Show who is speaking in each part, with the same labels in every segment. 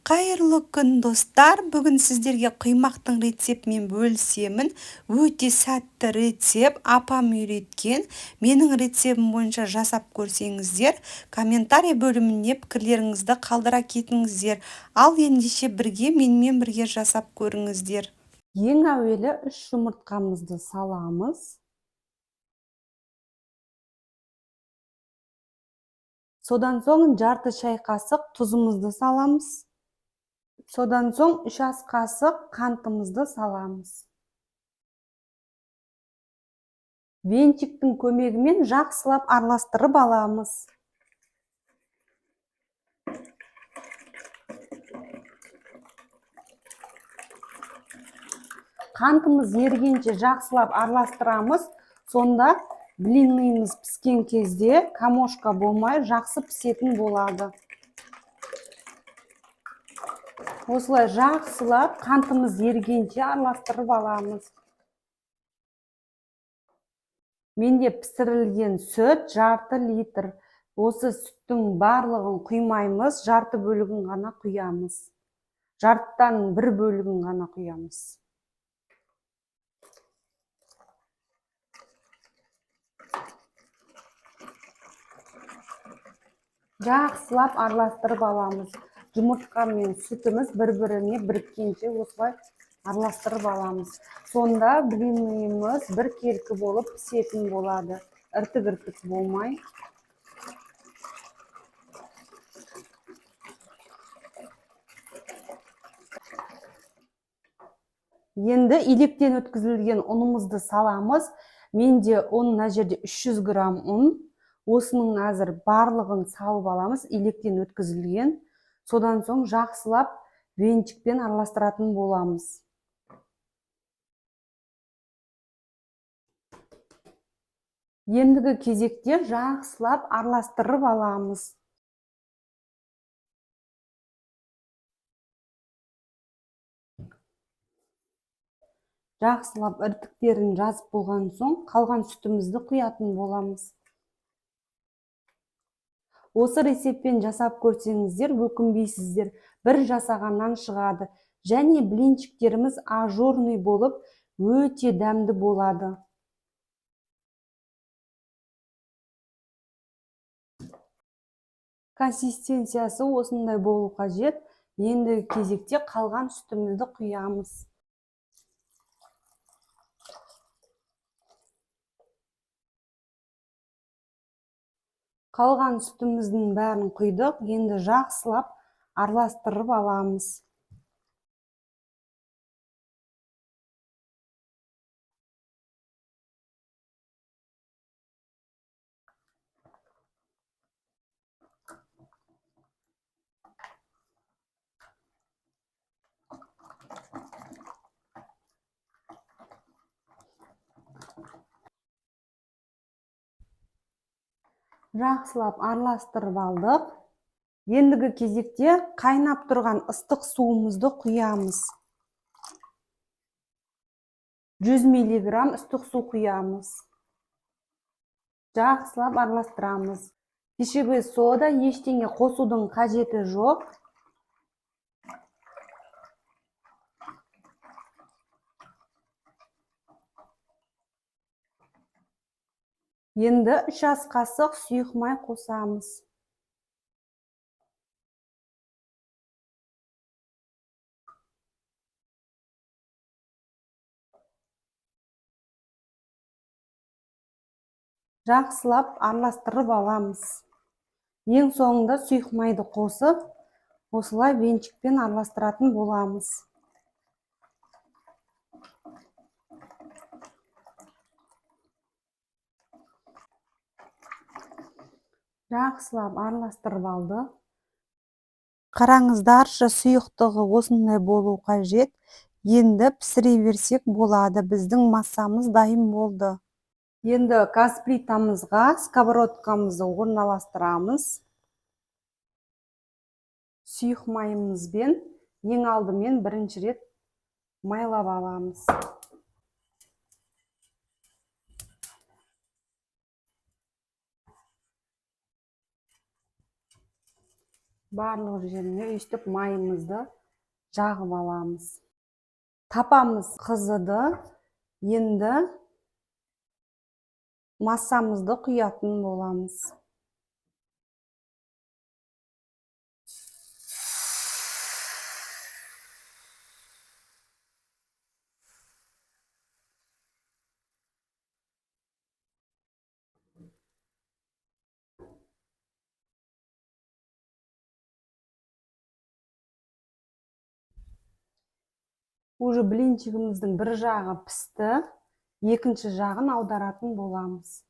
Speaker 1: Қайырлы күн достар. Бүгін сіздерге құймақтың рецептімен бөлісемін. Өте сәтті рецепт. Апам үйреткен. Менің рецептім бойынша жасап көрсеңіздер, комментарий бөліміне пікірлеріңізді қалдыра кетіңіздер. Ал ендеше бірге менімен бірге жасап көріңіздер. Ең әуелі 3 жұмыртқамызды саламыз. Содан соң жарты шай қасық тұзымызды саламыз. Содан соң 3 ас қасық қантымызды саламыз. Венчиктің көмегімен жақсылап араластырып аламыз. Қантымыз ергенше жақсылап араластырамыз. Сонда блиніміз піскен кезде комошка болмай жақсы пісетін болады. Осылай жақсылап қантымыз ергенше араластырып аламыз. Менде пісірілген сүт жарты литр. Осы сүттің барлығын құймаймыз, жарты бөлігін ғана құямыз. Жартыдан бір бөлігін ғана құямыз. Жақсылап араластырып аламыз. Жұмыртқа мен сүтіміз бір-біріне біріккенше осылай араластырып аламыз. Сонда блиніміз бір келкі болып пісетін болады. Іртік-іртік болмай. Енді електен өткізілген ұнымызды саламыз. Менде ұн мына жерде 300 грамм ұн. Осының әзір барлығын салып аламыз, електен өткізілген. Содан соң жақсылап венчикпен араластыратын боламыз. Ендігі кезекте жақсылап араластырып аламыз. Жақсылап іртіктерін жазып болған соң қалған сүтімізді құятын боламыз. Осы рецептпен жасап көрсеңіздер, өкінбейсіздер. Бір жасағаннан шығады. Және блинчиктеріміз ажурный болып, өте дәмді болады. Консистенциясы осындай болу қажет. Енді кезекте қалған сүтімізді құямыз. Қалған сүтіміздің бәрін құйдық. Енді жақсылап араластырып аламыз. Жақсылап араластырып алдық. Ендігі кезекте қайнап тұрған ыстық суымызды құямыз. 100 миллиграмм ыстық су құямыз. Жақсылап араластырамыз. Пищевой сода ештеңе қосудың қажеті жоқ. Енді 3 ас қасық сұйық май қосамыз. Жақсылап араластырып аламыз. Ең соңында сұйық майды қосып, осылай венчикпен араластыратын боламыз. Жақсылап араластырып алды. Қараңыздаршы, сұйықтығы осындай болу қажет. Енді пісіре берсек болады. Біздің массамыз дайын болды. Енді газ плитамызға сковородкамызды орналастырамыз. Сұйық майымызбен ең алдымен бірінші рет майлап аламыз. барлық жеріне өйстіп майымызды жағып аламыз. Тапамыз қызыды. Енді массамызды құятын боламыз. Уже блинчигіміздің бір жағы пісті, екінші жағын аударатын боламыз.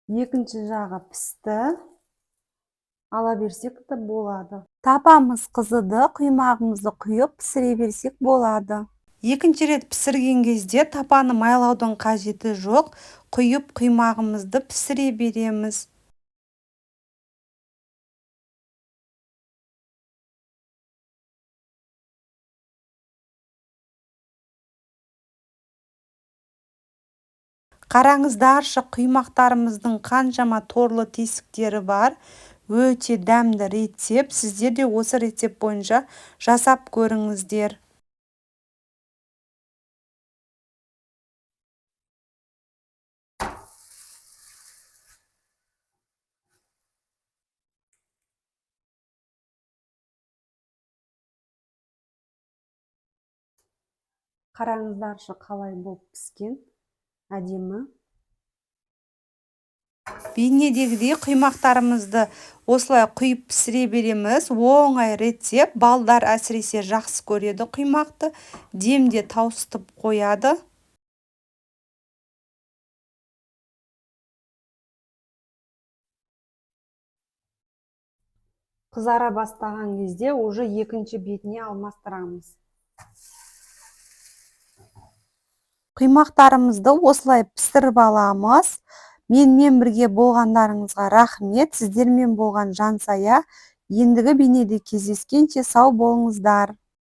Speaker 1: Екінші жағы пісті, ала берсек те болады. Тапамыз қызыды, құймағымызды құйып пісіре берсек болады. Екінші рет пісірген кезде тапаны майлаудың қажеті жоқ, құйып құймағымызды пісіре береміз. Қараңыздаршы, құймақтарымыздың қаншама торлы тесіктері бар. Өте дәмді рецепт. Сіздер де осы рецепт бойынша жасап көріңіздер. Қараңыздаршы, қалай болып піскен, әдемі. Бейнедегідей құймақтарымызды осылай құйып пісіре береміз. Оңай рецепт. Балдар әсіресе жақсы көреді құймақты. Демде тауысытып қояды. Қызара бастаған кезде уже екінші бетіне алмастырамыз. Құймақтарымызды осылай пісіріп аламыз. Менімен бірге болғандарыңызға рахмет. Сіздермен болған Жансая. Ендігі бейнеде кездескенше сау болыңыздар.